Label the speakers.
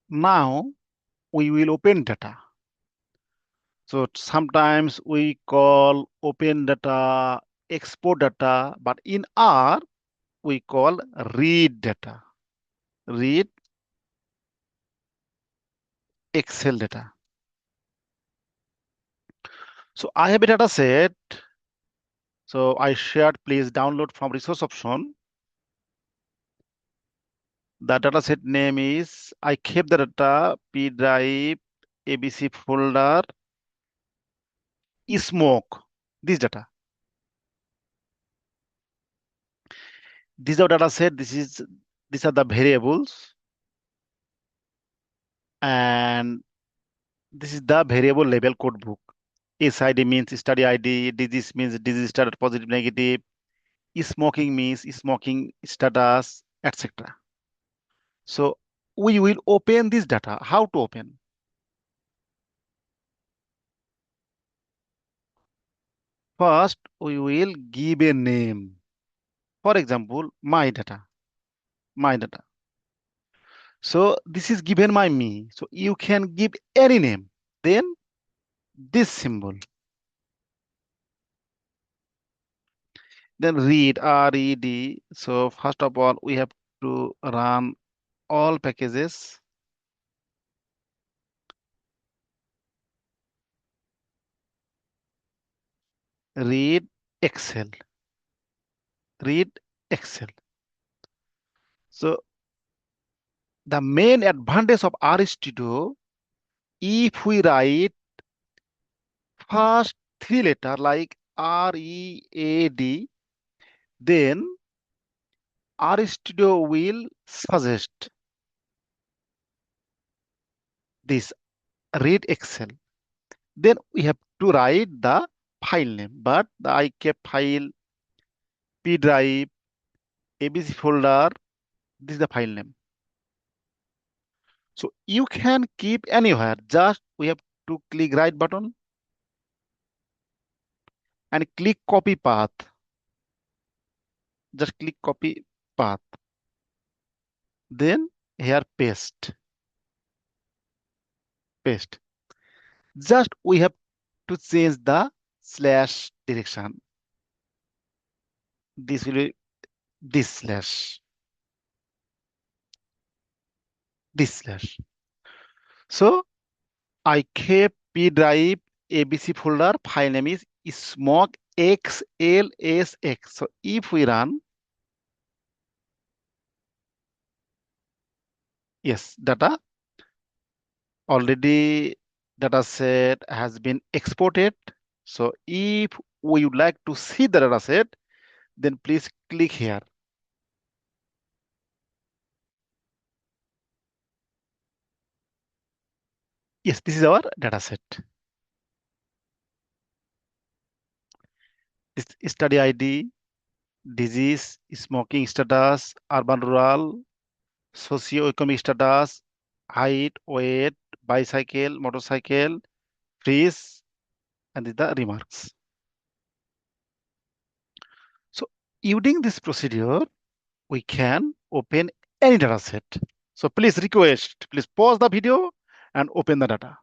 Speaker 1: Now we will open data. So sometimes we call open data, export data, but in R, we call read data. Read Excel data. So I have a data set. So I shared, please download from resource option. The data set name is, I kept the data, P drive, ABC folder, smoke, this data. These are data set, these are the variables, and this is the variable label code book. SID means study ID, disease means disease status positive, negative, smoking means smoking status, etc. So we will open this data. How to open? First, we will give a name. For example, my data, my data. So this is given by me. So you can give any name. Then this symbol. Then read, RED. So first of all, we have to run all packages. Read Excel. Read Excel. So the main advantage of RStudio, if we write first three letter like READ, then RStudio will suggest this read Excel. Then we have to write the file name, but the I kept file P drive, ABC folder, this is the file name. So you can keep anywhere, just we have to click right button and click copy path. Just click copy path. Then here paste. Paste. Just we have to change the slash direction. This will be this slash. This slash. So I kept P drive ABC folder, file name is smoke XLSX. So if we run, yes, data already data set has been exported. So if we would like to see the data set, then please click here. Yes, this is our data set. This study ID, disease, smoking status, urban rural, socio-economic status, height, weight, bicycle, motorcycle, freeze, and the remarks. So using this procedure, we can open any data set. So please request, please pause the video and open the data.